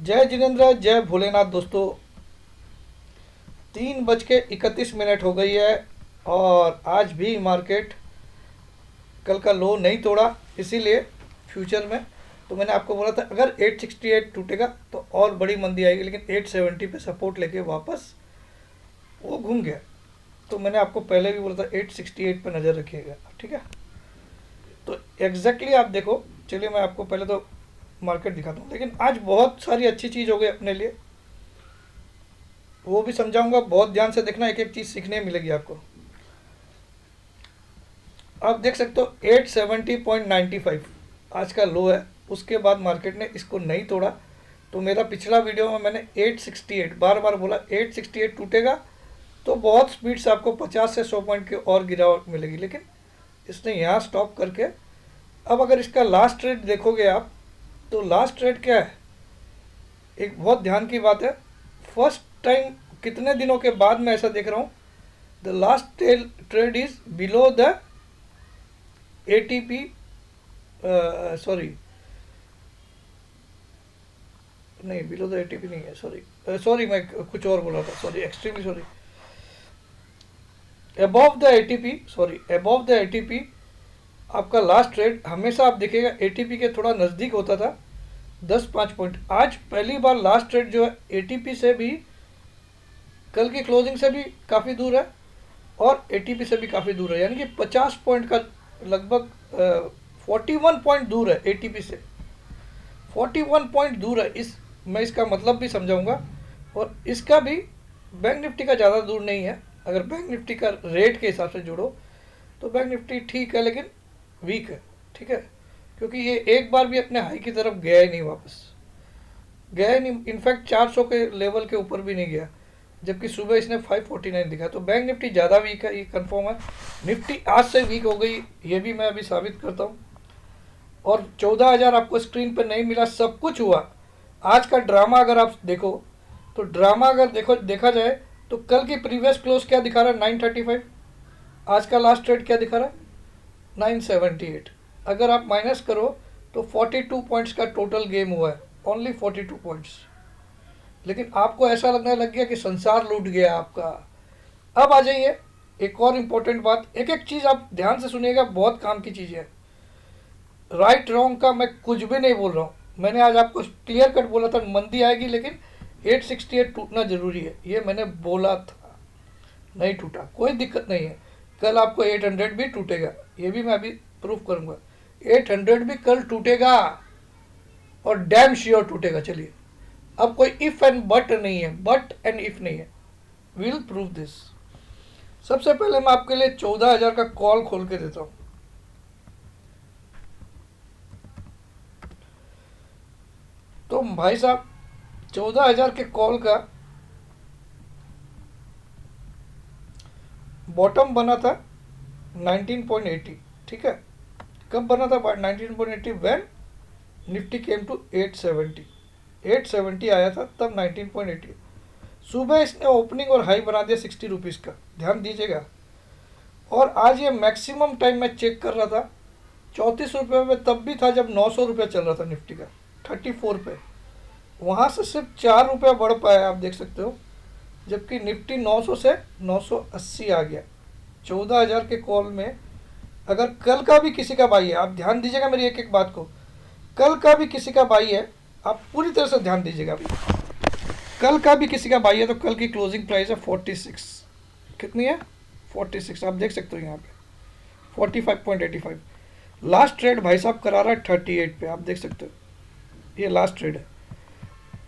जय जिनेन्द्र, जय भोलेनाथ दोस्तों। 3:31 हो गई है और आज भी मार्केट कल का लो नहीं तोड़ा, इसीलिए फ्यूचर में तो मैंने आपको बोला था अगर 868 टूटेगा तो और बड़ी मंदी आएगी, लेकिन 870 पे सपोर्ट लेके वापस वो घूम गया। तो मैंने आपको पहले भी बोला था 868 पे नज़र रखिएगा, ठीक है। तो एग्जैक्टली आप देखो, चलिए मैं आपको पहले तो मार्केट दिखाता हूँ, लेकिन आज बहुत सारी अच्छी चीज़ हो गई अपने लिए, वो भी समझाऊंगा। बहुत ध्यान से देखना, एक एक चीज़ सीखने मिलेगी आपको। आप देख सकते हो 870.95 आज का लो है। उसके बाद मार्केट ने इसको नहीं तोड़ा, तो मेरा पिछला वीडियो में मैंने 868 बार बार बोला 868 टूटेगा तो बहुत स्पीड से आपको 50 से 100 पॉइंट की और गिरावट मिलेगी, लेकिन इसने यहाँ स्टॉप करके अब अगर इसका लास्ट ट्रेड देखोगे आप, तो लास्ट ट्रेड क्या है, एक बहुत ध्यान की बात है। फर्स्ट टाइम कितने दिनों के बाद मैं ऐसा देख रहा हूँ, the last trade is below the ATP, sorry नहीं, बिलो द एटीपी नहीं है, सॉरी मैं कुछ और बोला था, sorry, extremely sorry. Above the ATP, sorry, above the ATP आपका लास्ट ट्रेड हमेशा आप देखिएगा एटीपी के थोड़ा नज़दीक होता था, 10-5 पॉइंट। आज पहली बार लास्ट ट्रेड जो है एटीपी से भी, कल की क्लोजिंग से भी काफ़ी दूर है और एटीपी से भी काफ़ी दूर है, यानी कि 50 पॉइंट का लगभग 41 पॉइंट दूर है एटीपी से, 41 पॉइंट दूर है। इस मैं इसका मतलब भी समझाऊंगा, और इसका भी बैंक निफ्टी का ज़्यादा दूर नहीं है। अगर बैंक निफ्टी का रेट के हिसाब से जोड़ो तो बैंक निफ्टी ठीक है, लेकिन वीक है, ठीक है, क्योंकि ये एक बार भी अपने हाई की तरफ गया ही नहीं, वापस गया ही नहीं। इनफैक्ट 400 के लेवल के ऊपर भी नहीं गया, जबकि सुबह इसने 549 दिखा। तो बैंक निफ्टी ज़्यादा वीक है, ये कंफर्म है। निफ्टी आज से वीक हो गई, ये भी मैं अभी साबित करता हूँ। और 14,000 आपको स्क्रीन पर नहीं मिला, सब कुछ हुआ। आज का ड्रामा अगर आप देखो, तो ड्रामा अगर देखा जाए तो कल की प्रीवियस क्लोज क्या दिखा रहा है, 935। आज का लास्ट ट्रेड क्या दिखा रहा है, 978। अगर आप माइनस करो तो 42 पॉइंट्स का टोटल गेम हुआ है, ओनली 42 पॉइंट्स। लेकिन आपको ऐसा लगने लग गया कि संसार लूट गया आपका। अब आ जाइए एक और इम्पोर्टेंट बात, एक एक चीज़ आप ध्यान से सुनिएगा, बहुत काम की चीज़ है। राइट रॉन्ग का मैं कुछ भी नहीं बोल रहा हूँ। मैंने आज आपको क्लियर कट बोला था मंदी आएगी, लेकिन 868 टूटना जरूरी है, ये मैंने बोला था। नहीं टूटा, कोई दिक्कत नहीं है। कल आपको 800 भी टूटेगा, ये भी मैं अभी प्रूफ करूंगा। 800 भी कल टूटेगा और डैम श्योर टूटेगा। चलिए, अब कोई इफ एंड बट नहीं है, बट एंड इफ नहीं है, विल प्रूव दिस। सबसे पहले मैं आपके लिए 14,000 का कॉल खोल के देता हूं। तो भाई साहब 14,000 के कॉल का बॉटम बना था 19.80, ठीक है। कब बना था 19.80? व्हेन निफ्टी केम टू 870, 870 आया था तब 19.80। सुबह इसने ओपनिंग और हाई बना दिया 60 रुपीज़ का, ध्यान दीजिएगा। और आज ये मैक्सिमम टाइम मैं चेक कर रहा था 34 रुपये में, तब भी था जब 900 रुपये चल रहा था निफ्टी का, 34 पे। वहाँ से सिर्फ 4 रुपये बढ़ पाया, आप देख सकते हो, जबकि निफ्टी 900 से 980 आ गया 14,000 के कॉल में। अगर कल का भी किसी का बाई है, आप ध्यान दीजिएगा मेरी एक एक बात को, कल का भी किसी का बाई है, आप पूरी तरह से ध्यान दीजिएगा अभी। कल का भी किसी का बाई है तो कल की क्लोजिंग प्राइस है 46, कितनी है, 46, आप देख सकते हो यहाँ पे 45.85। लास्ट ट्रेड भाई साहब करा रहा है 38 पे, आप देख सकते हो, ये लास्ट ट्रेड है।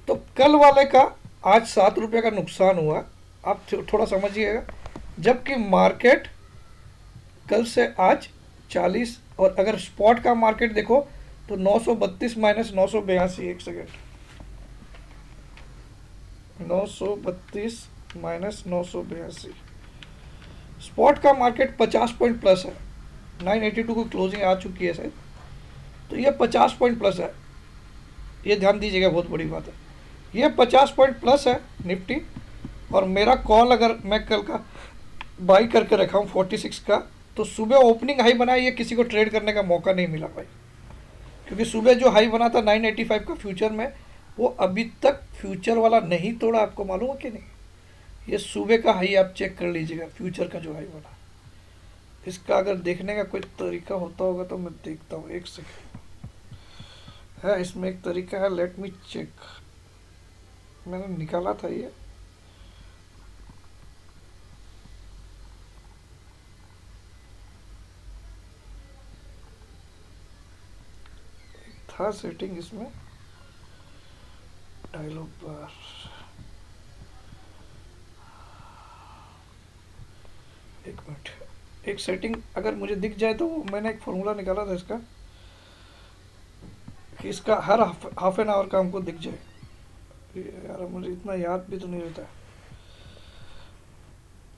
तो कल वाले का आज 7 रुपये का नुकसान हुआ, आप थोड़ा समझिएगा, जबकि मार्केट कल से आज 40, और अगर स्पॉट का मार्केट देखो तो 932 माइनस 982, एक सेकेंड, 932 माइनस 982, स्पॉट का मार्केट 50 पॉइंट प्लस है, 982 को क्लोजिंग आ चुकी है शायद, तो ये 50 पॉइंट प्लस है, ये ध्यान दीजिएगा, बहुत बड़ी बात है। ये 50 पॉइंट प्लस है निफ्टी, और मेरा कॉल अगर मैं कल का बाई करके रखा हूँ 46 का, तो सुबह ओपनिंग हाई बना, ये किसी को ट्रेड करने का मौका नहीं मिला भाई, क्योंकि सुबह जो हाई बना था 985 का फ्यूचर में, वो अभी तक फ्यूचर वाला नहीं तोड़ा, आपको मालूम है कि नहीं? ये सुबह का हाई आप चेक कर लीजिएगा, फ्यूचर का जो हाई बना। इसका अगर देखने का कोई तरीका होता होगा तो मैं देखता हूँ, एक सेकेंड है, इसमें एक तरीका है, लेट मी चेक। मैंने निकाला था ये, था सेटिंग इसमें, डायलॉग बार, एक मिनट, एक सेटिंग अगर मुझे दिख जाए तो मैंने एक फॉर्मूला निकाला था इसका, कि इसका हर हाफ एन आवर का हमको दिख जाए। यार मुझे इतना याद भी तो नहीं रहता है।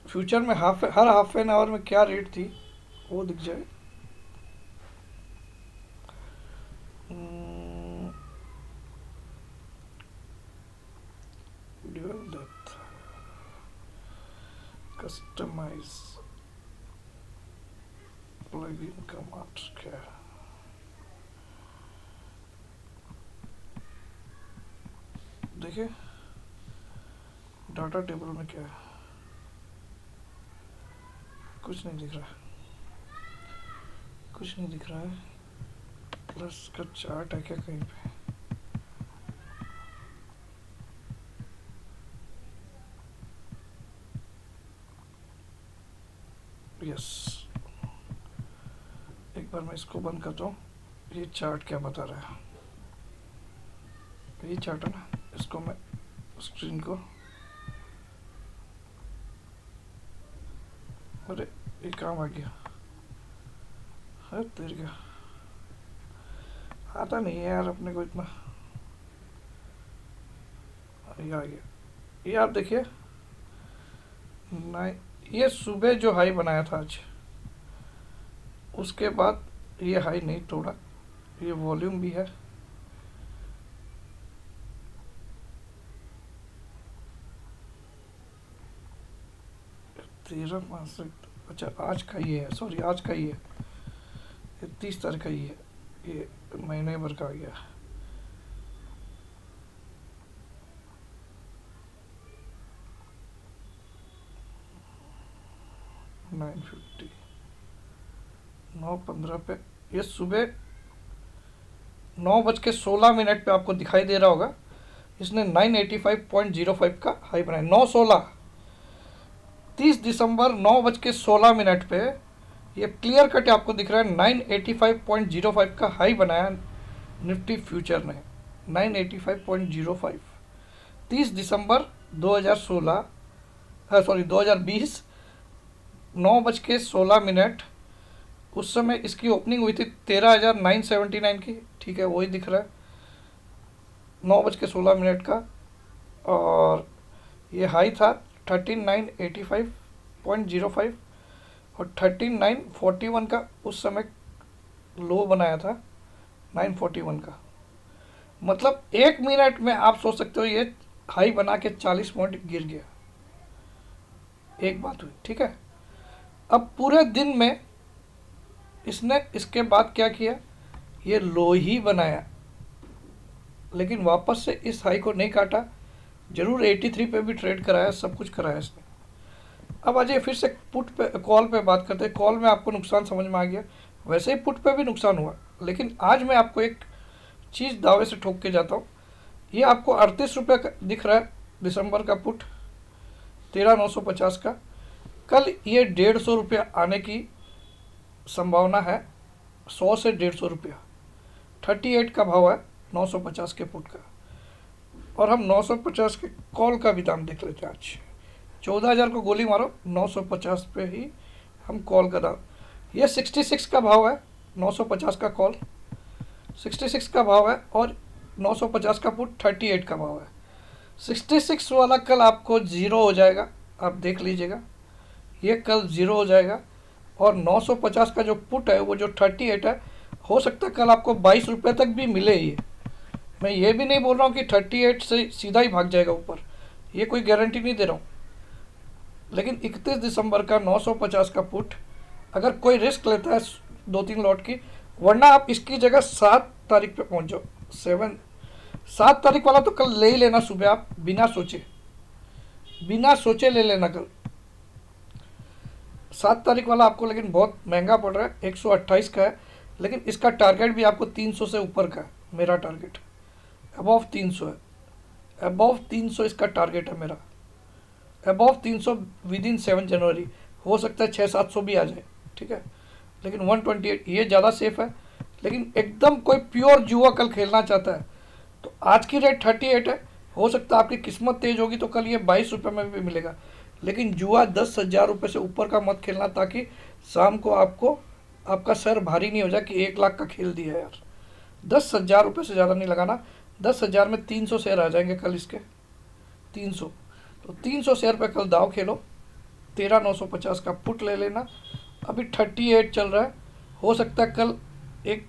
फ्यूचर में हर हाफ एन आवर में क्या रेट थी वो दिख जाए। Dual depth, customize plugin command क्या है? देखिए डाटा टेबल में क्या है, कुछ नहीं दिख रहा है, कुछ नहीं दिख रहा है। प्लस का चार्ट है क्या कहीं पे? यस, एक बार मैं इसको बंद करता हूँ। ये चार्ट क्या बता रहा है? ये चार्ट है ना, इसको मैं स्क्रीन को, अरे ये काम आ गया है तेरे का, आता नहीं है यार अपने को इतना। ये आ गया, ये आप देखिए, ये सुबह जो हाई बनाया था आज, उसके बाद ये हाई नहीं तोड़ा। ये वॉल्यूम भी है, तेरह पाँसठ, अच्छा आज का ही है, सॉरी आज का ही है, ये 30 तारीख का ही है, ये महीने भर का आ गया। $950, 9:15 पे, ये सुबह 9:16 पे आपको दिखाई दे रहा होगा। इसने 985.05 का हाई बनाया, 9:16, 30 दिसंबर 9:16 पे ये क्लियर कट आपको दिख रहा है। 985.05 का हाई बनाया निफ्टी फ्यूचर ने, 985.05, 30 दिसंबर 2016, सॉरी 2020, 9:16। उस समय इसकी ओपनिंग हुई थी 13,979 की, ठीक है वही दिख रहा है 9:16 का, और ये हाई था 13,985.05 और 13,941 का उस समय लो बनाया था, 941 का। मतलब 1 मिनट में आप सोच सकते हो ये हाई बना के 40 पॉइंट गिर गया, एक बात हुई, ठीक है। अब पूरे दिन में इसने इसके बाद क्या किया, ये लो ही बनाया, लेकिन वापस से इस हाई को नहीं काटा। जरूर 83 पे भी ट्रेड कराया, सब कुछ कराया इसने। अब आ जाइए फिर से पुट पे, कॉल पे बात करते हैं। कॉल में आपको नुकसान समझ में आ गया, वैसे ही पुट पे भी नुकसान हुआ, लेकिन आज मैं आपको एक चीज़ दावे से ठोक के जाता हूँ। ये आपको 38 रुपये का दिख रहा है दिसंबर का पुट, 13,950 का। कल ये 150 रुपया आने की संभावना है, 100 से 150 रुपया, 38 का भाव है 950 के पुट का। और हम 950 के कॉल का भी दाम देख लेते हैं। आज 14,000 को गोली मारो, 950 पे ही हम कॉल का दाम, ये 66 का भाव है, 950 का कॉल 66 का भाव है, और 950 का पुट 38 का भाव है। 66 वाला कल आपको ज़ीरो हो जाएगा, आप देख लीजिएगा, ये कल ज़ीरो हो जाएगा। और 950 का जो पुट है वो जो 38 है, हो सकता है कल आपको 22 रुपये तक भी मिले। ये मैं ये भी नहीं बोल रहा हूँ कि 38 से सीधा ही भाग जाएगा ऊपर, ये कोई गारंटी नहीं दे रहा हूँ, लेकिन 31 दिसंबर का 950 का पुट अगर कोई रिस्क लेता है 2-3 लॉट की, वरना आप इसकी जगह 7 तारीख पे पहुँच जाओ, 7 तारीख वाला तो कल ले ही लेना सुबह, आप बिना सोचे, बिना सोचे ले लेना कल। 7 तारीख वाला आपको लेकिन बहुत महंगा पड़ रहा है, 128 का है, लेकिन इसका टारगेट भी आपको 300 से ऊपर का है। मेरा टारगेट अबव 300 है, अबव 300 इसका टारगेट है मेरा, अबव 300 विद इन 7 जनवरी। हो सकता है 600-700 भी आ जाए, ठीक है, लेकिन 128 ये ज़्यादा सेफ है। लेकिन एकदम कोई प्योर जुआ कल खेलना चाहता है तो आज की रेट 38 है, हो सकता है आपकी किस्मत तेज होगी तो कल ये 22 रुपये में भी मिलेगा। लेकिन जुआ 10,000 रुपये से ऊपर का मत खेलना, ताकि शाम को आपको आपका सर भारी नहीं हो जाए कि 1 लाख का खेल दिया यार। 10,000 रुपये से ज़्यादा नहीं लगाना। 10,000 में 300 शेयर आ जाएंगे कल इसके, 300, तो 300 शेयर पे कल दाव खेलो। 13,950 का पुट ले लेना। अभी 38 चल रहा है, हो सकता है कल एक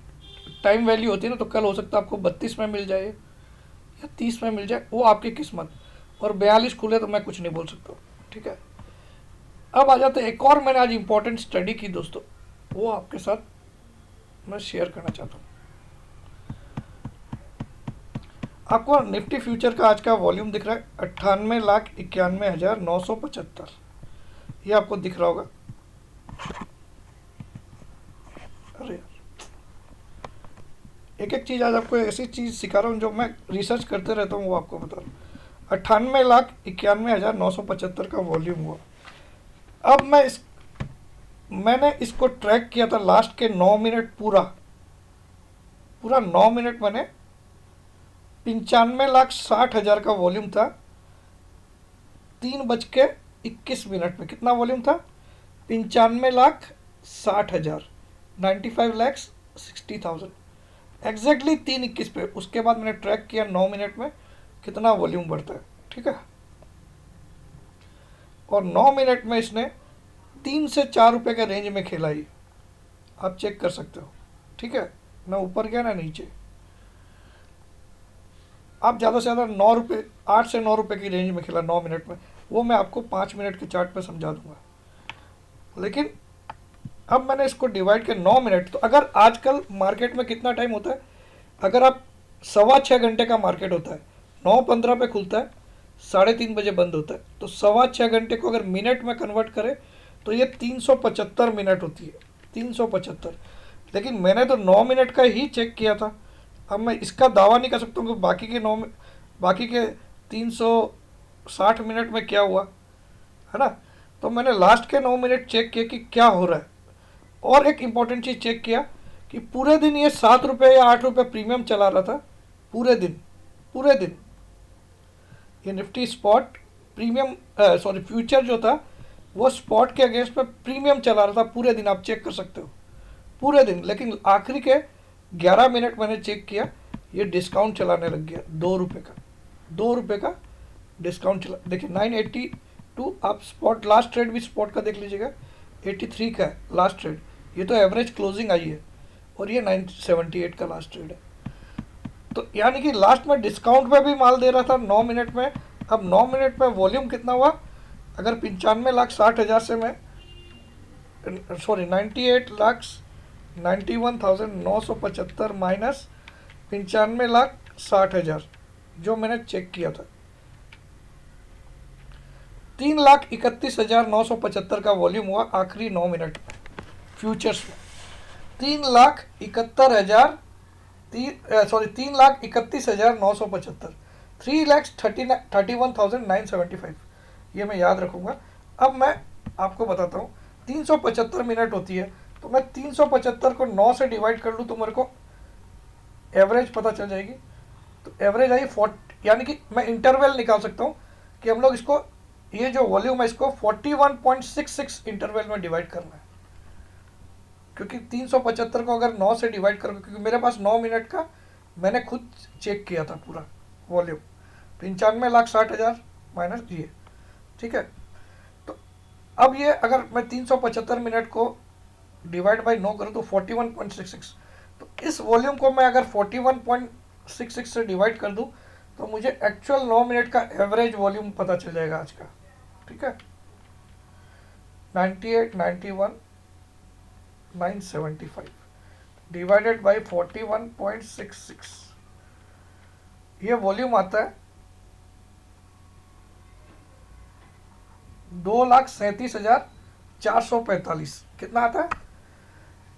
टाइम वैल्यू होती है ना, तो कल हो सकता है आपको 32 में मिल जाए या 30 में मिल जाए, वो आपकी किस्मत। और 42 खुले तो मैं कुछ नहीं बोल सकता, ठीक है। अब आ जाते हैं, एक और मैंने आज इंपॉर्टेंट स्टडी की दोस्तों, वो आपके साथ मैं शेयर करना चाहता हूँ। आपको निफ्टी फ्यूचर का आज का वॉल्यूम दिख रहा है 98,91,975, ये आपको दिख रहा होगा। अरे यार, एक एक चीज़ आज आपको ऐसी चीज़ सिखा रहा हूँ जो मैं रिसर्च करते रहता हूँ, वो आपको बता रहा हूँ। 98,91,975 का वॉल्यूम हुआ। अब मैंने इसको ट्रैक किया था लास्ट के 9 मिनट, पूरा 9 मिनट मैंने 95,60,000 का वॉल्यूम था। 3:21 में कितना वॉल्यूम था? 95,60,000, 95,60,000 एग्जैक्टली 3:21 पे। उसके बाद मैंने ट्रैक किया 9 मिनट में कितना वॉल्यूम बढ़ता है, ठीक है। और 9 मिनट में इसने 3 से 4 रुपए के रेंज में खेला ही, आप चेक कर सकते हो, ठीक है। ना ऊपर गया ना नीचे। आप ज़्यादा से ज़्यादा 9 रुपये, 8 से 9 रुपये की रेंज में खेला 9 मिनट में, वो मैं आपको 5 मिनट के चार्ट पे समझा दूंगा। लेकिन अब मैंने इसको डिवाइड किया 9 मिनट, तो अगर आजकल मार्केट में कितना टाइम होता है, अगर आप 6.25 घंटे का मार्केट होता है, 9:15 पे खुलता है, 3:30 बजे बंद होता है, तो 6.25 घंटे को अगर मिनट में कन्वर्ट करें तो ये 375 मिनट होती है, 375। लेकिन मैंने तो 9 मिनट का ही चेक किया था। अब मैं इसका दावा नहीं कर सकता हूँ कि बाकी के 360 मिनट में क्या हुआ, है ना। तो मैंने लास्ट के 9 मिनट चेक किया कि क्या हो रहा है। और एक इम्पॉर्टेंट चीज़ चेक किया कि पूरे दिन ये 7 रुपये या 8 रुपये प्रीमियम चला रहा था, पूरे दिन ये Nifty spot premium, sorry future जो था वो स्पॉट के अगेंस्ट में प्रीमियम चला रहा था पूरे दिन, आप चेक कर सकते हो पूरे दिन। लेकिन आखिरी के 11 मिनट मैंने चेक किया, ये डिस्काउंट चलाने लग गया 2 रुपये का, 2 रुपये का डिस्काउंट चला। देखिए 982, आप स्पॉट लास्ट ट्रेड भी स्पॉट का देख लीजिएगा, 83 का है लास्ट ट्रेड, ये तो एवरेज क्लोजिंग आई है, और ये 978 का लास्ट ट्रेड है। तो यानी कि लास्ट में डिस्काउंट पे भी माल दे रहा था 9 मिनट में। अब 9 मिनट में वॉल्यूम कितना हुआ, अगर 95,60,000 से मैं, सॉरी 98,91,975 माइनस 95,60,000 जो मैंने चेक किया था, 3,31,975 का वॉल्यूम हुआ आखिरी 9 मिनट में फ्यूचर्स में। 3,71,000, 3,31,975, 3,31,975, ये मैं याद रखूँगा। अब मैं आपको बताता हूँ, 375 मिनट होती है, तो मैं 375 को 9 से डिवाइड कर लूँ तो मेरे को एवरेज पता चल जाएगी। तो एवरेज आई 40, यानी कि मैं इंटरवल निकाल सकता हूँ कि हम लोग इसको, ये जो वॉल्यूम है इसको 41.66 इंटरवल में डिवाइड करना है। क्योंकि 375 को अगर 9 से डिवाइड करोगे, क्योंकि मेरे पास 9 मिनट का मैंने खुद चेक किया था पूरा वॉल्यूम, 95,60,000 माइनस ये, ठीक है। तो अब ये अगर मैं 375 मिनट को डिवाइड बाई 9 करूँ तो 41.66, तो इस वॉल्यूम को मैं अगर 41.66 से डिवाइड कर दूँ तो मुझे एक्चुअल 9 मिनट का एवरेज वॉल्यूम पता चल जाएगा आज का, ठीक है। 98,91,975 डिवाइडेड बाई 41.66, ये वॉल्यूम आता है 2,37,445। कितना आता है?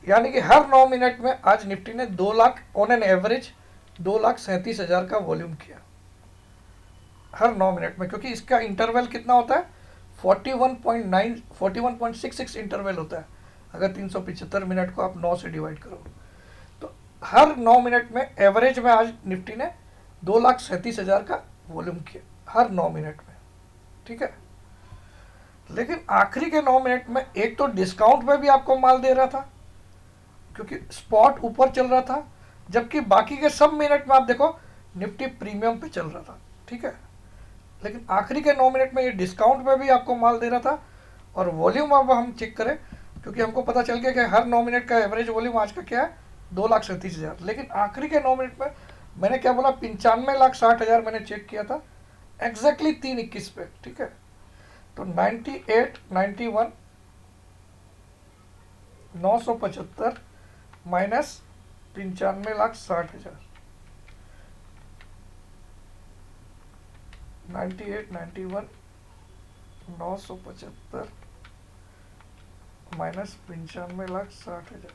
यानी कि हर 9 मिनट में आज निफ्टी ने 2 लाख ऑन एन एवरेज 2,37,000 का वॉल्यूम किया हर 9 मिनट में, क्योंकि इसका इंटरवल कितना होता है 41.66 इंटरवल होता है। अगर 375 मिनट को आप 9 से डिवाइड करो तो हर 9 मिनट में एवरेज में आज निफ्टी ने 2,37,000 का वॉल्यूम किया हर 9 मिनट में। ठीक है, लेकिन आखिरी के 9 मिनट में एक तो डिस्काउंट में भी आपको माल दे रहा था क्योंकि स्पॉट ऊपर चल रहा था, जबकि बाकी के सब मिनट में आप देखो निफ्टी प्रीमियम पे चल रहा था। ठीक है, लेकिन आखिरी के 9 मिनट में ये डिस्काउंट में भी आपको माल दे रहा था। और वॉल्यूम अब हम चेक करें, क्योंकि हमको पता चल गया कि हर 9 मिनट का एवरेज वॉल्यूम आज का क्या है 2,37,000। लेकिन आखिरी के 9 मिनट में मैंने क्या बोला 95,60,000 मैंने चेक किया था एग्जैक्टली 3:21 पे। ठीक है, तो 98, 91, 975 माइनस 95,60,000, 98, 91, 975 माइनस 95,60,000,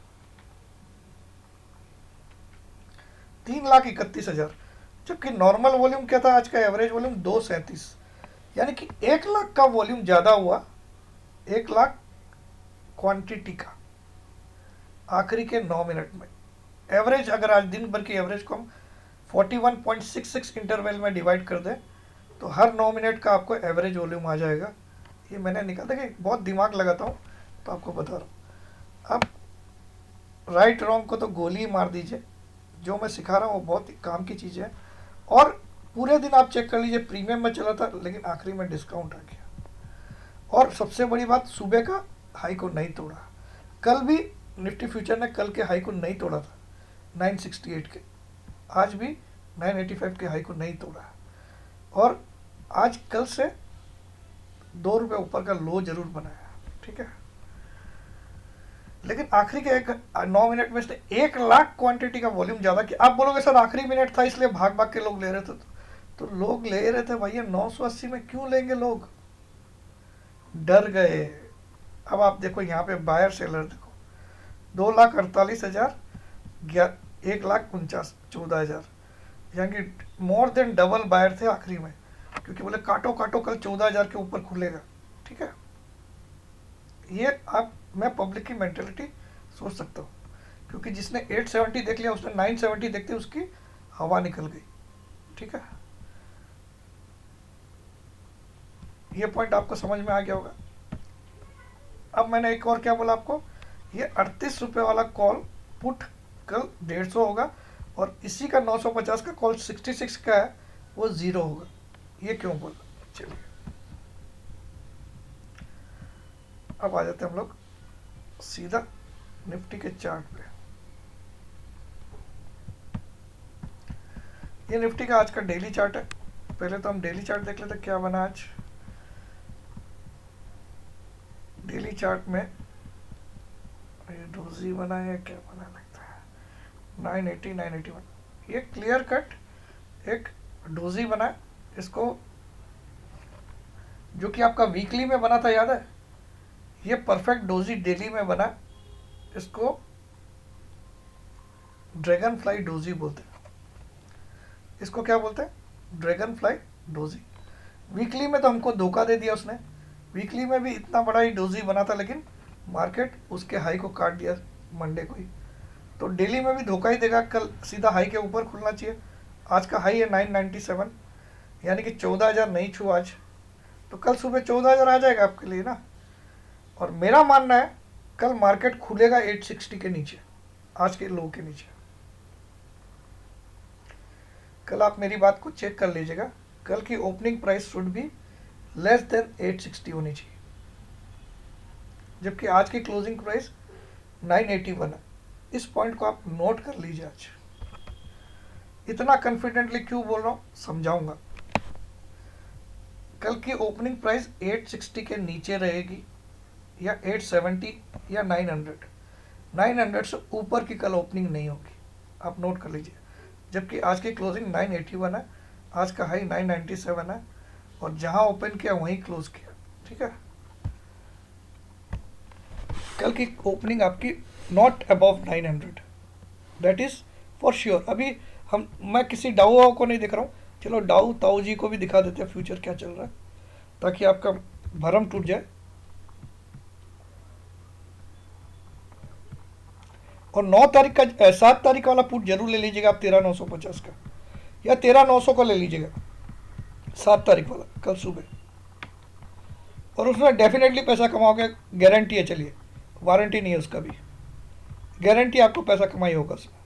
3,31,000। जबकि नॉर्मल वॉल्यूम क्या था आज का एवरेज वॉल्यूम 237, यानी कि 1 लाख का वॉल्यूम ज़्यादा हुआ, 1 लाख क्वांटिटी का आखिरी के 9 मिनट में। एवरेज अगर आज दिन भर की एवरेज को हम 41.66 इंटरवल में डिवाइड कर दें तो हर 9 मिनट का आपको एवरेज वॉल्यूम आ जाएगा। ये मैंने निकाला, देखिए बहुत दिमाग लगाता हूँ तो आपको बता रहा हूँ। अब राइट रॉन्ग को तो गोली ही मार दीजिए, जो मैं सिखा रहा हूँ वो बहुत काम की चीज़ है। और पूरे दिन आप चेक कर लीजिए प्रीमियम में चला था लेकिन आखिरी में डिस्काउंट आ गया। और सबसे बड़ी बात, सुबह का हाई को नहीं तोड़ा। कल भी निफ्टी फ्यूचर ने कल के हाई को नहीं तोड़ा था 968 के, आज भी 985 के हाई को नहीं तोड़ा। और आज कल से 2 रुपये ऊपर का लो जरूर बनाया। ठीक है, लेकिन आखिरी के 9 मिनट में इसने 1 लाख क्वांटिटी का वॉल्यूम ज़्यादा किया। आप बोलोगे सर आखिरी मिनट था इसलिए भाग भाग के लोग ले रहे थे, तो लोग ले रहे थे भैया 980 में क्यों लेंगे लोग, डर गए। अब आप देखो यहाँ पे बायर सेलर देखो 2,48,000, 1,49,14,000, यानी कि मोर देन डबल बायर थे आखिरी में, क्योंकि बोले काटो काटो कल 14,000 के ऊपर खुलेगा। ठीक है, ये आप मैं पब्लिक की मेंटेलिटी सोच सकता हूँ, क्योंकि जिसने 870 देख लिया उसने 970 देखते उसकी हवा निकल गई। ठीक है, ये पॉइंट आपको समझ में आ गया होगा। अब मैंने एक और क्या बोला आपको, ये 38 रुपये वाला कॉल पुट कल 150 होगा और इसी का 950 का कॉल 66 का है वो 0 होगा। ये क्यों बोला, चलिए अब आ जाते हैं हम लोग सीधा निफ्टी के चार्ट पे। ये निफ्टी का आज का डेली चार्ट है। पहले तो हम डेली चार्ट देख लेते क्या बना आज। डेली चार्ट में ये डोजी बना है, क्या बना लगता है 980, 981। ये क्लियर कट एक डोजी बना है। इसको जो कि आपका वीकली में बना था याद है, ये परफेक्ट डोजी डेली में बना। इसको ड्रैगन फ्लाई डोजी बोलते हैं। इसको क्या बोलते हैं, ड्रैगन फ्लाई डोजी। वीकली में तो हमको धोखा दे दिया उसने, वीकली में भी इतना बड़ा ही डोजी बना था लेकिन मार्केट उसके हाई को काट दिया मंडे को ही। तो डेली में भी धोखा ही देगा, कल सीधा हाई के ऊपर खुलना चाहिए। आज का हाई है 997, यानी कि 14,000 नहीं छुआ आज, तो कल सुबह 14,000 आ जाएगा आपके लिए ना। और मेरा मानना है कल मार्केट खुलेगा 860 के नीचे, आज के लो के नीचे। कल आप मेरी बात को चेक कर लीजिएगा, कल की ओपनिंग प्राइस शुड भी लेस देन 860 होनी चाहिए, जबकि आज की क्लोजिंग प्राइस 981 है। इस पॉइंट को आप नोट कर लीजिए। आज इतना कॉन्फिडेंटली क्यों बोल रहा हूँ समझाऊंगा। कल की ओपनिंग प्राइस 860 के नीचे रहेगी या 870 या 900 से ऊपर की कल ओपनिंग नहीं होगी, आप नोट कर लीजिए। जबकि आज की क्लोजिंग 981 है, आज का हाई 997 है और जहां ओपन किया वहीं क्लोज किया। ठीक है, कल की ओपनिंग आपकी not above 900, that is for sure. अभी मैं किसी डाउ वाउ को नहीं दिख रहा हूँ, चलो डाउ ताऊ जी को भी दिखा देते हैं फ्यूचर क्या चल रहा है, ताकि आपका भरम टूट जाए। और 9 तारीख का 7 तारीख वाला पुट जरूर ले लीजिएगा आप 13,950 का, या 13,900 का ले लीजिएगा 7 तारीख वाला कल सुबह, और उसमें डेफिनेटली पैसा कमाओगे, गारंटी है। चलिए, वारंटी नहीं है उसका भी, गारंटी आपको पैसा कमाई होगा उसमें।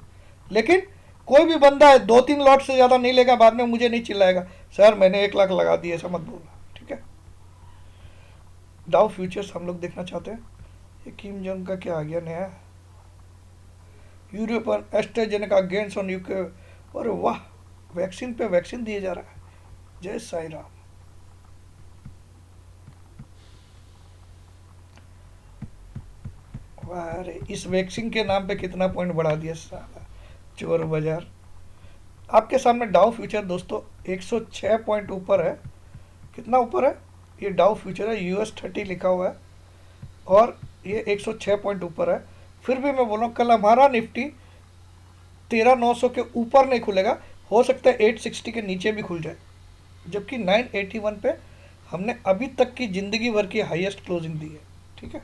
लेकिन कोई भी बंदा है 2-3 लॉट से ज़्यादा नहीं लेगा, बाद में मुझे नहीं चिल्लाएगा सर मैंने 1 लाख लगा दिए, ऐसा मत बोलना। ठीक है, डाउ फ्यूचर्स हम लोग देखना चाहते हैं। ये किम जोंग का क्या आ गया नया, यूरोप पर एस्ट्राजेनेका गेन्स ऑन यूके। और वाह, वैक्सीन पे वैक्सीन दिए जा रहा है, जय साई राम। वाह, अरे इस वैक्सीन के नाम पे कितना पॉइंट बढ़ा दिया साला चोर बाजार। आपके सामने डाउ फ्यूचर दोस्तों 106 पॉइंट ऊपर है। कितना ऊपर है? ये डाउ फ्यूचर है, US30 लिखा हुआ है, और ये 106 पॉइंट ऊपर है। फिर भी मैं बोल रहा हूँ कल हमारा निफ्टी 13,900 के ऊपर नहीं खुलेगा, हो सकता है 860 के नीचे भी खुल जाए, जबकि 981 पे हमने अभी तक की ज़िंदगी भर की हाईएस्ट क्लोजिंग दी है। ठीक है,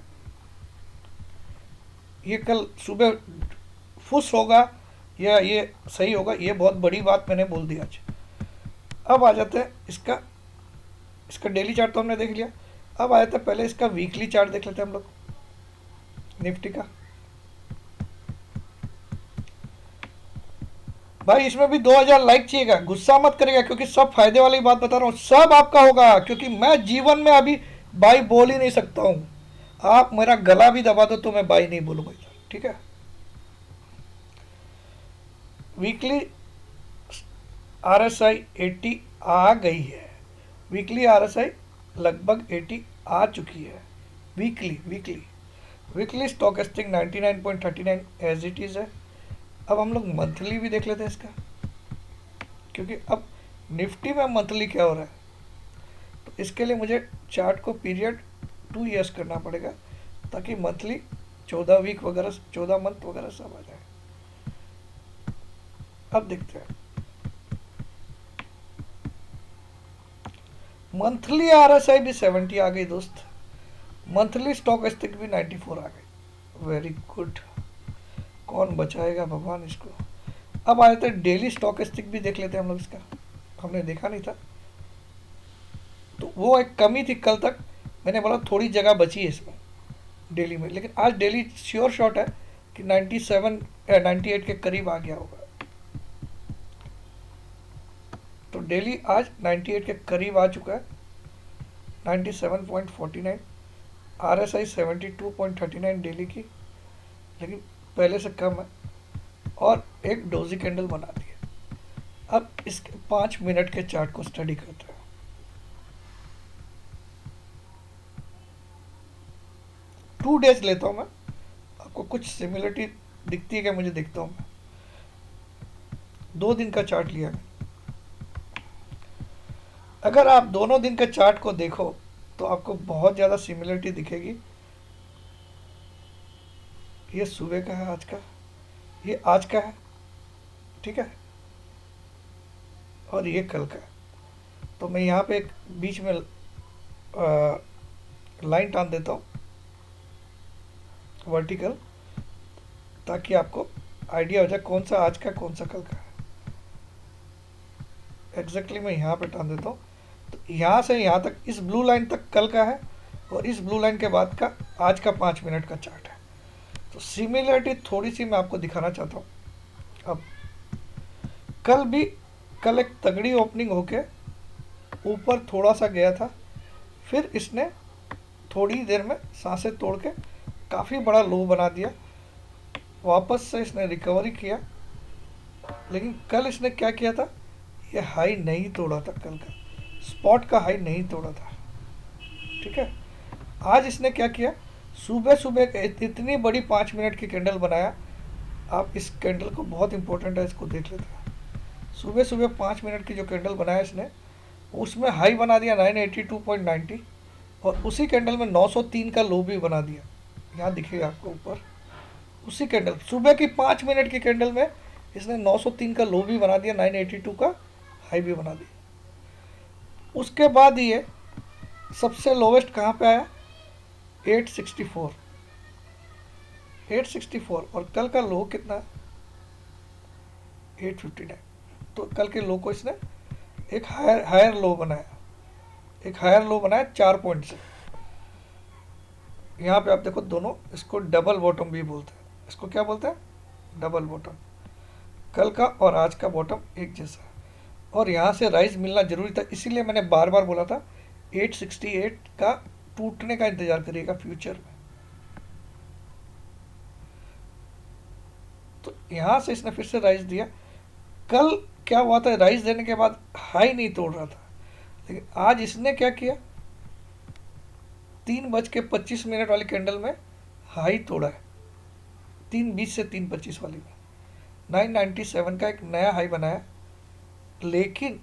ये कल सुबह फुस होगा या ये सही होगा, ये बहुत बड़ी बात मैंने बोल दी आज। अब आ जाते हैं इसका डेली चार्ट तो हमने देख लिया। अब आ जाते हैं पहले इसका वीकली चार्ट देख लेते हैं हम लोग निफ्टी का। भाई इसमें भी 2000 लाइक चाहिएगा, गुस्सा मत करेगा, क्योंकि सब फायदे वाली बात बता रहा हूँ, सब आपका होगा, क्योंकि मैं जीवन में अभी बाई बोल ही नहीं सकता हूँ। आप मेरा गला भी दबा दो तो मैं बाई नहीं बोलूँगा। ठीक है, वीकली RSI 80 आ गई है, वीकली RSI लगभग 80 आ चुकी है। Weekly stochastic 99.39 as it is है। अब हम लोग मंथली भी देख लेते हैं इसका, क्योंकि अब निफ्टी में मंथली क्या हो रहा है, तो इसके लिए मुझे चार्ट को पीरियड 2 ईयर्स करना पड़ेगा, ताकि मंथली 14 वीक वगैरह 14 मंथ वगैरह सब आ जाए। अब देखते हैं मंथली RSI भी 70 आ गई दोस्त, मंथली स्टॉकेस्टिक भी 94 आ गई। वेरी गुड, कौन बचाएगा भगवान इसको। अब आए थे डेली स्टॉकेस्टिक भी देख लेते हैं हम लोग, इसका हमने देखा नहीं था, तो वो एक कमी थी कल तक, मैंने बोला थोड़ी जगह बची है इसमें डेली में, लेकिन आज डेली श्योर शॉट है कि 97 या 98 के करीब आ गया होगा। तो डेली आज 98 के करीब आ चुका है, 97.49, RSI 72.39 डेली की, लेकिन पहले से कम है, और एक डोजी कैंडल बना दी है। अब इसके 5 मिनट के चार्ट को स्टडी करते हैं। टू डेज लेता हूं मैं, आपको कुछ सिमिलरिटी दिखती है क्या मुझे, देखता हूं मैं। 2 दिन का चार्ट लिया मैं, अगर आप दोनों दिन के चार्ट को देखो तो आपको बहुत ज़्यादा सिमिलरिटी दिखेगी। ये सुबह का है आज का, ये आज का है, ठीक है, और ये कल का है। तो मैं यहाँ पे एक बीच में लाइन टान देता हूँ वर्टिकल, ताकि आपको आइडिया हो जाए कौन सा आज का कौन सा कल का है। एग्जैक्टली मैं यहाँ पे टान देता हूँ, तो यहाँ से यहाँ तक इस ब्लू लाइन तक कल का है, और इस ब्लू लाइन के बाद का आज का 5 मिनट का चार्ट है। तो सिमिलरिटी थोड़ी सी मैं आपको दिखाना चाहता हूँ। अब कल एक तगड़ी ओपनिंग होके ऊपर थोड़ा सा गया था, फिर इसने थोड़ी देर में सांसें तोड़ के काफ़ी बड़ा लो बना दिया, वापस से इसने रिकवरी किया, लेकिन कल इसने क्या किया था, ये हाई नहीं तोड़ा था, कल का स्पॉट का हाई नहीं तोड़ा था। ठीक है, आज इसने क्या किया, सुबह सुबह इतनी बड़ी 5 मिनट की कैंडल बनाया। आप इस कैंडल को, बहुत इंपॉर्टेंट है, इसको देख लेते हैं। सुबह सुबह 5 मिनट की जो कैंडल बनाया इसने, उसमें हाई बना दिया 982.90, और उसी कैंडल में 903 का लो भी बना दिया। यहाँ दिखेगा आपको ऊपर, उसी कैंडल सुबह की 5 मिनट की कैंडल में इसने 903 का लो भी बना दिया, 982 का हाई भी बना दिया। उसके बाद ये सबसे लोवेस्ट कहाँ पे आया, 864, 864, और कल का लो कितना, 859। तो कल के लो को इसने एक हायर हायर लो बनाया, एक हायर लो बनाया 4 पॉइंट से। यहाँ पे आप देखो दोनों, इसको डबल बॉटम भी बोलते हैं, इसको क्या बोलते हैं, डबल बॉटम। कल का और आज का बॉटम एक जैसा है, और यहाँ से राइज मिलना जरूरी था, इसीलिए मैंने बार बार बोला था 868 का टूटने का इंतजार करिएगा फ्यूचर में। तो यहाँ से इसने फिर से राइज दिया। कल क्या हुआ था, राइज देने के बाद हाई नहीं तोड़ रहा था, लेकिन आज इसने क्या किया, 3:25 वाली कैंडल में हाई तोड़ा है, 3:20 से 3:25 वाली में 997 का एक नया हाई बनाया। लेकिन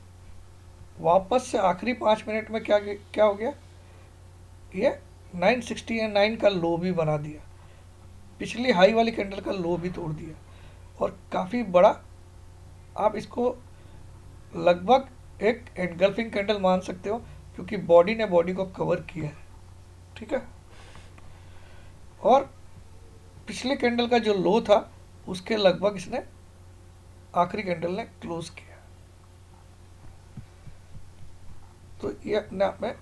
वापस से आखिरी 5 मिनट में क्या क्या हो गया, ये 969 का लो भी बना दिया, पिछली हाई वाली कैंडल का लो भी तोड़ दिया, और काफ़ी बड़ा, आप इसको लगभग एक एनगल्फिंग कैंडल मान सकते हो, क्योंकि बॉडी ने बॉडी को कवर किया है, ठीक है। और पिछले कैंडल का जो लो था उसके लगभग इसने आखिरी कैंडल ने क्लोज किया। तो ये अपने आप में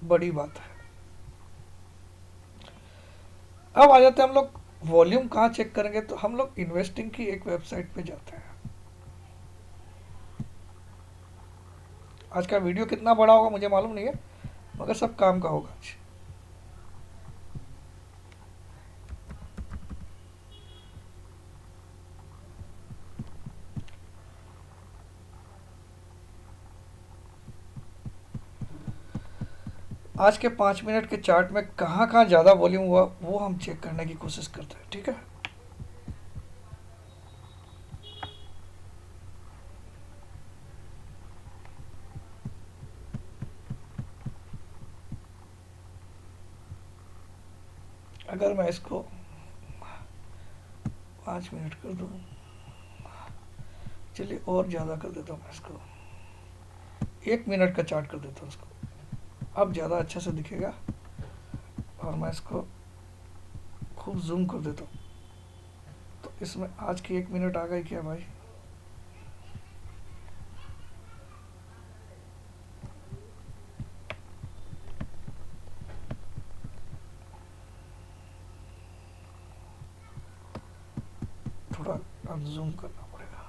बड़ी बात है। अब आ जाते हैं हम लोग वॉल्यूम कहाँ चेक करेंगे, तो हम लोग इन्वेस्टिंग की एक वेबसाइट पे जाते हैं। आज का वीडियो कितना बड़ा होगा मुझे मालूम नहीं है, मगर सब काम का होगा आज। आज के 5 मिनट के चार्ट में कहाँ कहाँ ज़्यादा वॉल्यूम हुआ वो हम चेक करने की कोशिश करते हैं, ठीक है। अगर मैं इसको 5 मिनट कर दूँ, चलिए और ज़्यादा कर देता हूँ, मैं इसको 1 मिनट का चार्ट कर देता हूँ इसको, अब ज़्यादा अच्छा से दिखेगा। और मैं इसको खूब जूम कर देता हूँ, तो इसमें आज की 1 मिनट आ गई क्या भाई, थोड़ा अब जूम करना पड़ेगा।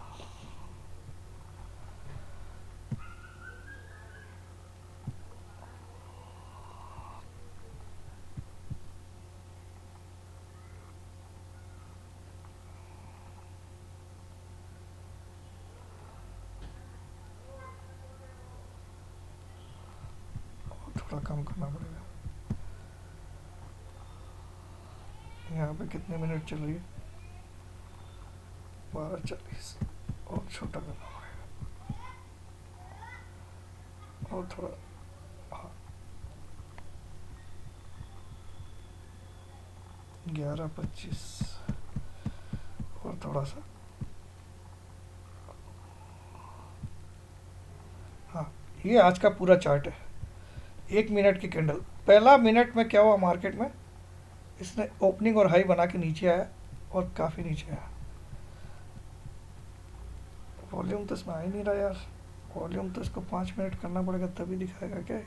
थोड़ा कम करना पड़ेगा। यहाँ पे कितने मिनट चल रही है, 12:40, और छोटा करना पड़ेगा, और थोड़ा, हाँ, 11:25, और थोड़ा सा, हाँ। ये आज का पूरा चार्ट है, 1 मिनट की कैंडल। पहला मिनट में क्या हुआ मार्केट में, इसने ओपनिंग और हाई बना के नीचे आया, और काफ़ी नीचे आया। वॉल्यूम तो इसमें आ ही नहीं रहा यार, वॉल्यूम तो इसको 5 मिनट करना पड़ेगा तभी दिखाएगा क्या,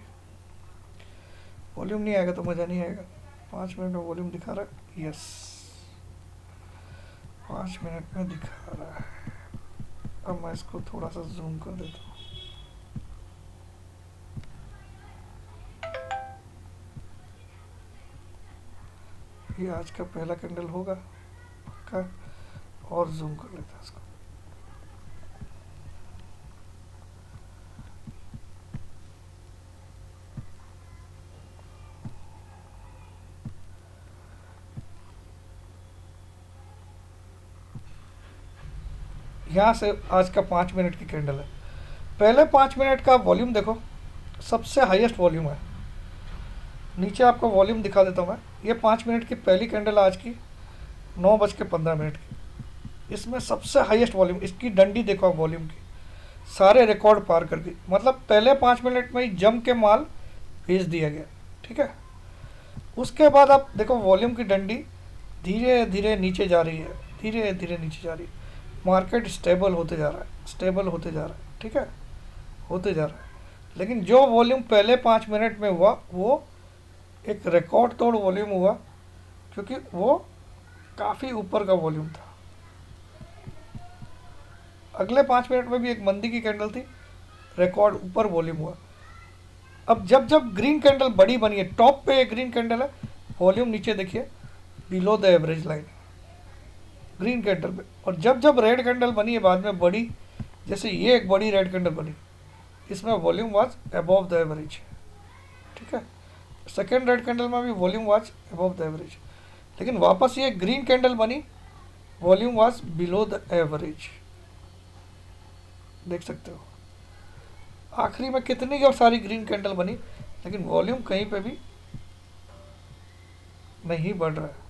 वॉल्यूम नहीं आएगा तो मज़ा नहीं आएगा। 5 मिनट में वॉल्यूम दिखा रहा है, यस 5 मिनट में दिखा रहा है। अब मैं इसको थोड़ा सा जूम कर देता हूँ। ये आज का पहला कैंडल होगा पक्का, और जूम कर लेते हैं इसको। यहाँ से आज का 5 मिनट की कैंडल है। पहले 5 मिनट का वॉल्यूम देखो, सबसे हाईएस्ट वॉल्यूम है। नीचे आपको वॉल्यूम दिखा देता हूँ मैं। ये 5 मिनट की पहली कैंडल आज की 9:15 की, इसमें सबसे हाईएस्ट वॉल्यूम, इसकी डंडी देखो आप वॉल्यूम की, सारे रिकॉर्ड पार कर गई। मतलब पहले 5 मिनट में ही जम के माल भेज दिया गया। ठीक है, उसके बाद आप देखो वॉल्यूम की डंडी धीरे धीरे नीचे जा रही है, धीरे धीरे नीचे जा रही है। मार्केट स्टेबल होते जा रहा है, स्टेबल होते जा रहा है। ठीक है, होते जा रहा है। लेकिन जो वॉल्यूम पहले 5 मिनट में हुआ वो एक रिकॉर्ड तोड़ वॉल्यूम हुआ, क्योंकि वो काफ़ी ऊपर का वॉल्यूम था। अगले 5 मिनट में भी एक मंदी की कैंडल थी, रिकॉर्ड ऊपर वॉल्यूम हुआ। अब जब जब ग्रीन कैंडल बड़ी बनी है, टॉप पे एक ग्रीन कैंडल है, वॉल्यूम नीचे देखिए below the average line green candle पे। और जब जब रेड कैंडल बनी है बाद में बड़ी, जैसे ये एक बड़ी रेड कैंडल बनी, इसमें volume was above the average. ठीक है, सेकेंड रेड कैंडल में भी volume was above the average, लेकिन वापस ये ग्रीन कैंडल बनी, volume was below the average. देख सकते हो आखिरी में कितनी और सारी ग्रीन कैंडल बनी, लेकिन वॉल्यूम कहीं पे भी नहीं बढ़ रहा है।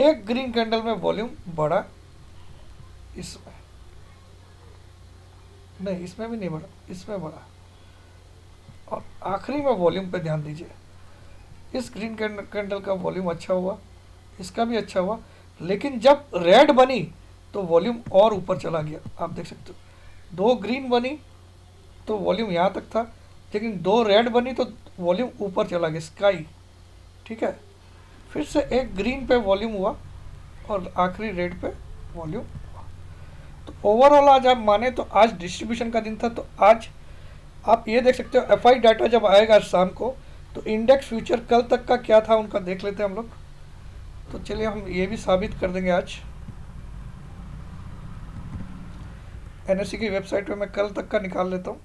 एक ग्रीन कैंडल में वॉल्यूम बढ़ा, इसमें नहीं, इसमें भी नहीं बढ़ा, इसमें बढ़ा। और आखिरी में वॉल्यूम पे ध्यान दीजिए, इस ग्रीन कैंडल का वॉल्यूम अच्छा हुआ, इसका भी अच्छा हुआ, लेकिन जब रेड बनी तो वॉल्यूम और ऊपर चला गया। आप देख सकते हो 2 ग्रीन बनी तो वॉल्यूम यहाँ तक था, लेकिन 2 रेड बनी तो वॉल्यूम ऊपर चला गया, स्काई। ठीक है, फिर से एक ग्रीन पे वॉल्यूम हुआ और आखिरी रेड पे वॉल्यूम हुआ। तो ओवरऑल आज आप माने तो आज डिस्ट्रीब्यूशन का दिन था। तो आज आप ये देख सकते हो एफआई डाटा जब आएगा शाम को, तो इंडेक्स फ्यूचर कल तक का क्या था उनका देख लेते हैं हम लोग। तो चलिए हम ये भी साबित कर देंगे आज। एनएससी की वेबसाइट पे मैं कल तक का निकाल लेता हूँ।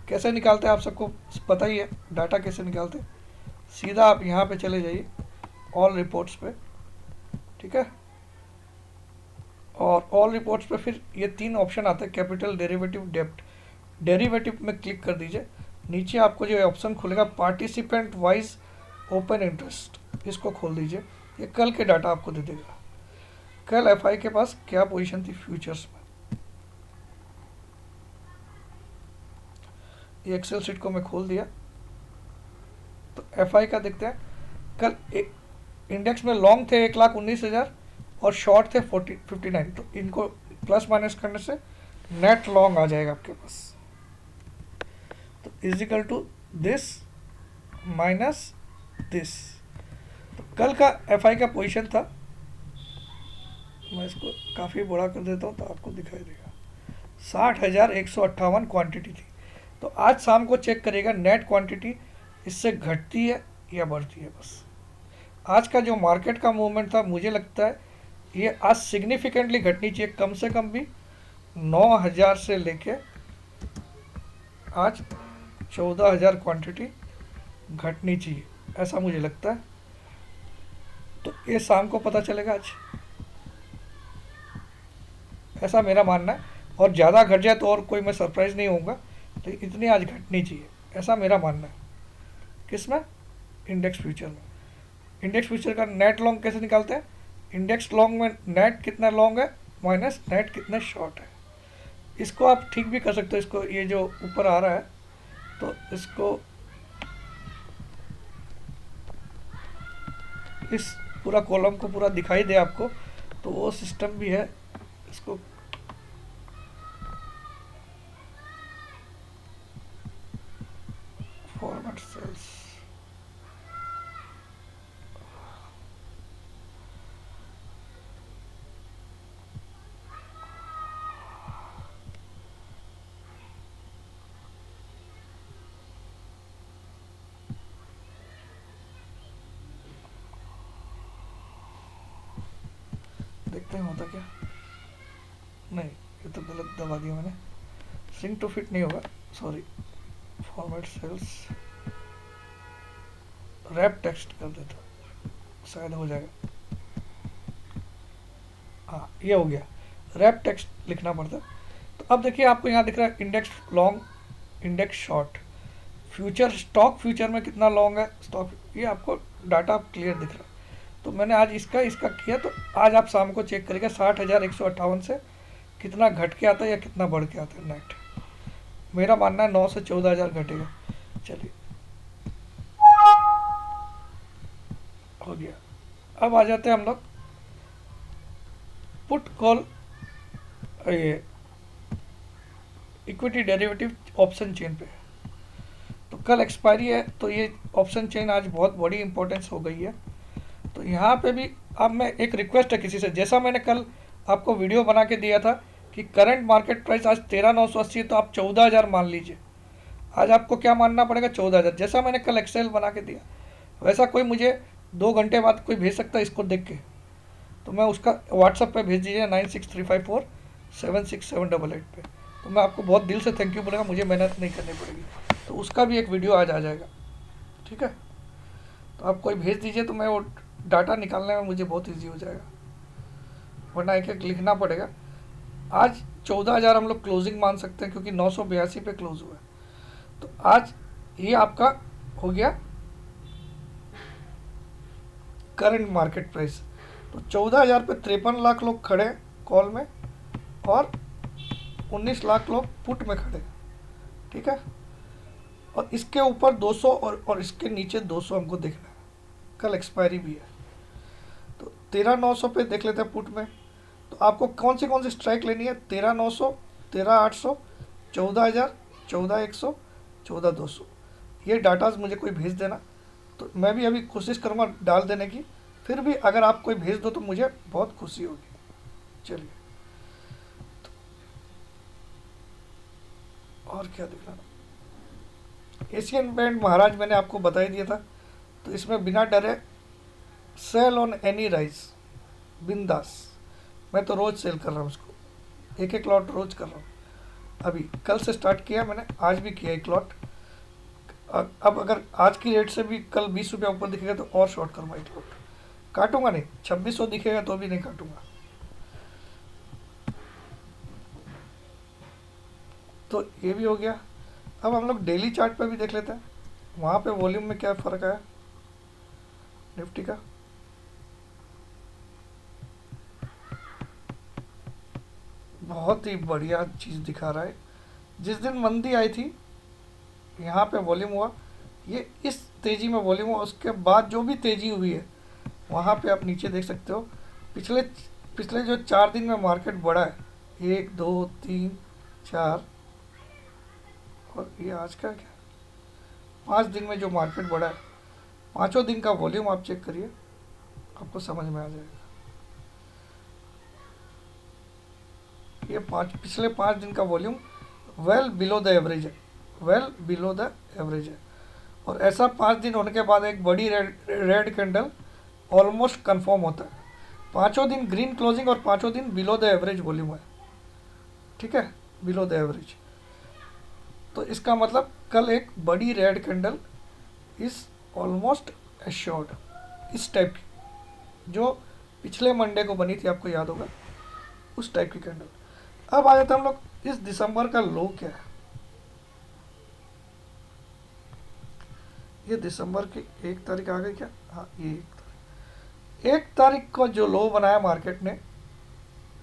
कैसे निकालते हैं आप सबको पता ही है, डाटा कैसे निकालते हैं। सीधा आप यहाँ पे चले जाइए ऑल रिपोर्ट्स पे। ठीक है, और ऑल रिपोर्ट्स पे फिर ये 3 ऑप्शन आते हैं, कैपिटल, डेरिवेटिव, डेब्ट। डेरिवेटिव में क्लिक कर दीजिए, नीचे आपको जो ऑप्शन खुलेगा पार्टिसिपेंट वाइज ओपन इंटरेस्ट, इसको खोल दीजिए। ये कल के डाटा आपको दे देगा, कल एफआई के पास क्या पोजीशन थी फ्यूचर्स में। ये एक्सेल शीट को मैं खोल दिया, तो एफआई का देखते हैं। कल एक इंडेक्स में लॉन्ग थे 1,19,000 और शॉर्ट थे 59। तो इनको प्लस माइनस करने से नेट लॉन्ग आ जाएगा आपके पास। तो equal to this minus this. तो कल का एफआई का पोजीशन था, मैं इसको काफ़ी बड़ा कर देता हूँ तो आपको दिखाई देगा, 60,158 क्वांटिटी थी। तो आज शाम को चेक करेगा नेट क्वांटिटी इससे घटती है या बढ़ती है। बस आज का जो मार्केट का मूवमेंट था, मुझे लगता है ये आज सिग्निफिकेंटली घटनी चाहिए, कम से कम भी 9,000 से लेके आज 14,000 क्वांटिटी घटनी चाहिए, ऐसा मुझे लगता है। तो ये शाम को पता चलेगा आज, ऐसा मेरा मानना है। और ज़्यादा घट जाए तो और कोई मैं सरप्राइज़ नहीं होऊंगा, तो इतनी आज घटनी चाहिए, ऐसा मेरा मानना है। किसमें? इंडेक्स फ्यूचर में। इंडेक्स फ्यूचर का नेट लॉन्ग कैसे निकालते हैं? इंडेक्स लॉन्ग में नेट कितना लॉन्ग है माइनस नेट कितना शॉर्ट है। इसको आप ठीक भी कर सकते हो, इसको ये जो ऊपर आ रहा है तो इसको इस पूरा कॉलम को पूरा दिखाई दे आपको, तो वो सिस्टम भी है। इसको फॉर्मेट सेल्स, देखते हैं होता क्या। नहीं, ये तो गलत दबा दिया मैंने, सिंक टू फिट नहीं होगा, sorry. Format cells wrap text कर देता, शायद हो जाएगा। हाँ ये हो गया, रैप टेक्स्ट लिखना पड़ता है। तो अब देखिए आपको यहाँ दिख रहा है index long, index short, future stock future में कितना लॉन्ग है स्टॉक, ये आपको डाटा क्लियर दिख रहा है। तो मैंने आज इसका इसका किया, तो आज आप शाम को चेक करेंगे 60,158 से कितना घट के आता है या कितना बढ़ के आता है नेट। मेरा मानना है 9 से 14,000 घटेगा। चलिए हो गया। अब आ जाते हैं हम लोग पुट कॉल, ये इक्विटी डेरिवेटिव ऑप्शन चेन पे। तो कल एक्सपायरी है, तो ये ऑप्शन चेन आज बहुत बड़ी इंपॉर्टेंस हो गई है। तो यहाँ पे भी अब मैं एक रिक्वेस्ट है किसी से, जैसा मैंने कल आपको वीडियो बना के दिया था कि करंट मार्केट प्राइस आज 13,980 है, तो आप 14,000 मान लीजिए। आज आपको क्या मानना पड़ेगा? 14,000। जैसा मैंने कल एक्सेल बना के दिया वैसा कोई मुझे 2 घंटे बाद कोई भेज सकता है इसको देख के, तो मैं उसका व्हाट्सअप पे भेज दीजिए 9635476788 पे। तो मैं आपको बहुत दिल से थैंक यू बोलेगा, मुझे मेहनत नहीं करनी पड़ेगी। तो उसका भी एक वीडियो आज आ जाएगा, ठीक है। तो आप कोई भेज दीजिए तो मैं वो डाटा निकालने में मुझे बहुत ईजी हो जाएगा, वरना एक एक लिखना पड़ेगा। आज 14,000 हम लोग क्लोजिंग मान सकते हैं क्योंकि 982 पे क्लोज हुआ है। तो आज ये आपका हो गया करंट मार्केट प्राइस। तो 14,000 पे 53 लाख लोग खड़े कॉल में और 19 लाख लोग पुट में खड़े, ठीक है। और इसके ऊपर 200 और इसके नीचे 200 हमको देखना है, कल एक्सपायरी भी है। तो 13,900 पे देख लेते हैं पुट में। तो आपको कौन सी स्ट्राइक लेनी है? 13,900, 13,800, 14,000, 14,100, 14,200। ये डाटाज मुझे कोई भेज देना, तो मैं भी अभी कोशिश करूँगा डाल देने की। फिर भी अगर आप कोई भेज दो तो मुझे बहुत खुशी होगी। चलिए और क्या दिखलाना, एशियन पेंट महाराज मैंने आपको बता ही दिया था। तो इसमें बिना डरे सेल ऑन एनी राइस, बिंदास। मैं तो रोज़ सेल कर रहा हूँ उसको, एक एक लॉट रोज़ कर रहा हूँ। अभी कल से स्टार्ट किया मैंने, आज भी किया एक लॉट। अब अगर आज की रेट से भी कल 20 रुपये ऊपर दिखेगा तो और शॉर्ट करूँगा एक लॉट, काटूंगा नहीं। 2600 दिखेगा तो भी नहीं काटूंगा। तो ये भी हो गया। अब हम लोग डेली चार्ट पे भी देख लेते हैं, वहाँ पे वॉल्यूम में क्या फ़र्क आया निफ्टी का। बहुत ही बढ़िया चीज़ दिखा रहा है। जिस दिन मंदी आई थी यहाँ पे वॉल्यूम हुआ, ये इस तेज़ी में वॉल्यूम हुआ, उसके बाद जो भी तेज़ी हुई है वहाँ पे आप नीचे देख सकते हो। पिछले पिछले जो 4 दिन में मार्केट बढ़ा है, 1 2 3 4, और ये आज का क्या 5 दिन में जो मार्केट बढ़ा है, पाँचों दिन का वॉल्यूम आप चेक करिए, आपको समझ में आ जाएगा। ये पिछले 5 दिन का volume well below the average है, वेल बिलो द एवरेज है। और ऐसा 5 दिन होने के बाद एक बड़ी रेड कैंडल ऑलमोस्ट कंफर्म होता है। पाँचों दिन ग्रीन क्लोजिंग और पाँचों दिन बिलो द एवरेज वॉल्यूम है, ठीक है, बिलो द एवरेज। तो इसका मतलब कल एक बड़ी रेड कैंडल इस ऑलमोस्ट एश्योर्ड, इस टाइप की, जो पिछले मंडे को बनी थी, आपको याद होगा, उस टाइप की कैंडल। अब आ जाते हैं हम लोग, इस दिसंबर का लो क्या है। ये दिसंबर की 1 तारीख आ गई क्या? हाँ, ये 1 तारीख को जो लो बनाया मार्केट ने,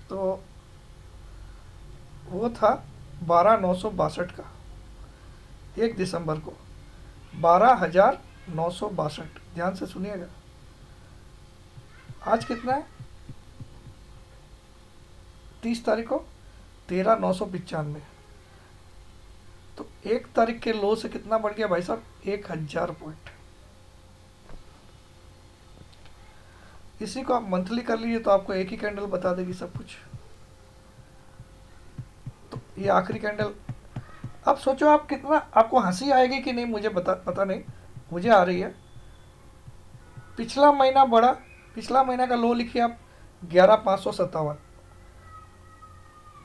तो वो था 12,962 का। 1 दिसंबर को 12,962। ध्यान से सुनिएगा। आज कितना है? 30 तारीख को 13,995। तो 1 तारीख के लो से कितना बढ़ गया भाई साहब? 1,000 पॉइंट। इसी को आप मंथली कर लीजिए तो आपको एक ही कैंडल बता देगी सब कुछ। तो ये आखिरी कैंडल, अब सोचो आप कितना, आपको हंसी आएगी कि नहीं मुझे पता नहीं, मुझे आ रही है। पिछला महीना बढ़ा, पिछला महीना का लो लिखिए आप 11,557,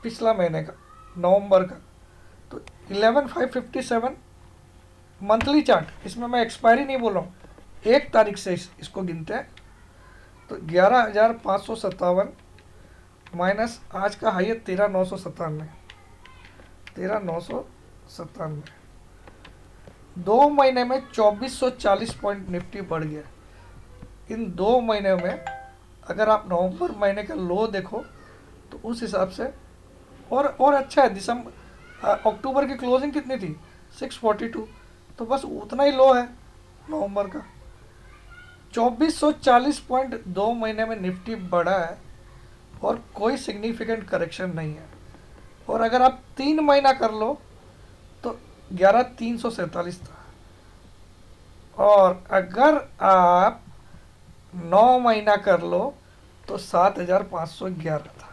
पिछला महीने का नवंबर का। तो 11,557 मंथली चार्ट, इसमें मैं एक्सपायरी नहीं बोल रहा हूँ, 1 तारीख से इसको गिनते हैं। तो 11,557 माइनस आज का हाई है 13,997। 13,997 2 महीने में 2440 पॉइंट निफ्टी बढ़ गया। इन 2 महीने में अगर आप नवंबर महीने का लो देखो तो उस हिसाब से और अच्छा है। दिसंबर अक्टूबर की क्लोजिंग कितनी थी 642, तो बस उतना ही लो है नवंबर का। 2440 पॉइंट 2 महीने में निफ्टी बढ़ा है और कोई सिग्निफिकेंट करेक्शन नहीं है। और अगर आप 3 महीना कर लो तो 11,347 था, और अगर आप 9 महीना कर लो तो 7,511 था।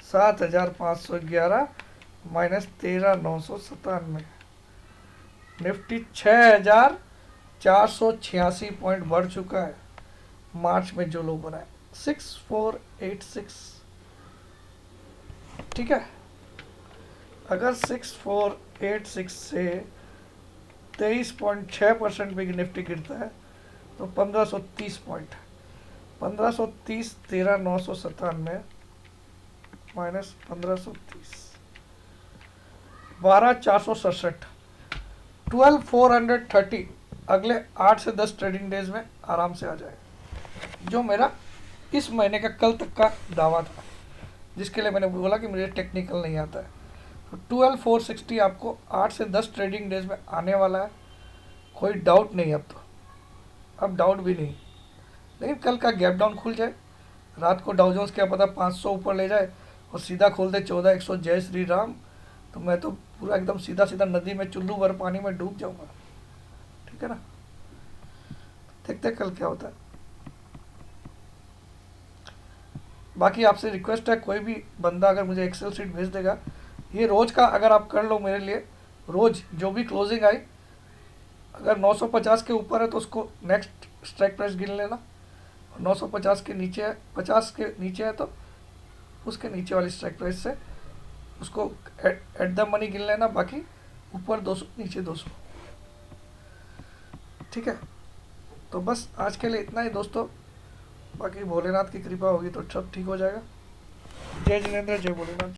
7,511 माइनस 13,997, निफ्टी 6,486 पॉइंट बढ़ चुका है मार्च में जो लो बना है 6486। ठीक है, अगर 6486 से 23.6% भी निफ्टी गिरता है तो 1530 पॉइंट, 1530 13,997 माइनस 1530 12,467, 12,430 अगले 8 से 10 ट्रेडिंग डेज में आराम से आ जाएगा, जो मेरा इस महीने का कल तक का दावा था, जिसके लिए मैंने बोला कि मुझे टेक्निकल नहीं आता है। तो 12,460 आपको 8 से 10 ट्रेडिंग डेज में आने वाला है, कोई डाउट नहीं अब तो, अब डाउट भी नहीं। लेकिन कल का गैप डाउन खुल जाए, रात को डाउ जोन्स क्या पता 500 ऊपर ले जाए और सीधा खोल दे 14,100, जय श्री राम, तो मैं तो पूरा एकदम सीधा सीधा नदी में चुल्लू भर पानी में डूब जाऊंगा। ठीक है ना, देखते कल क्या होता है। बाकी आपसे रिक्वेस्ट है, कोई भी बंदा अगर मुझे एक्सेल शीट भेज देगा, ये रोज का अगर आप कर लो मेरे लिए, रोज जो भी क्लोजिंग आई अगर 950 के ऊपर है तो उसको नेक्स्ट स्ट्राइक प्राइस गिन लेना, 950 के नीचे है, 50 के नीचे है तो उसके नीचे वाली स्ट्राइक प्राइस से उसको एट द मनी गिन लेना, बाकी ऊपर 200 नीचे 200। ठीक है, तो बस आज के लिए इतना ही दोस्तों, बाकी भोलेनाथ की कृपा होगी तो सब ठीक हो जाएगा। जय जिनेंद्र, जय भोलेनाथ।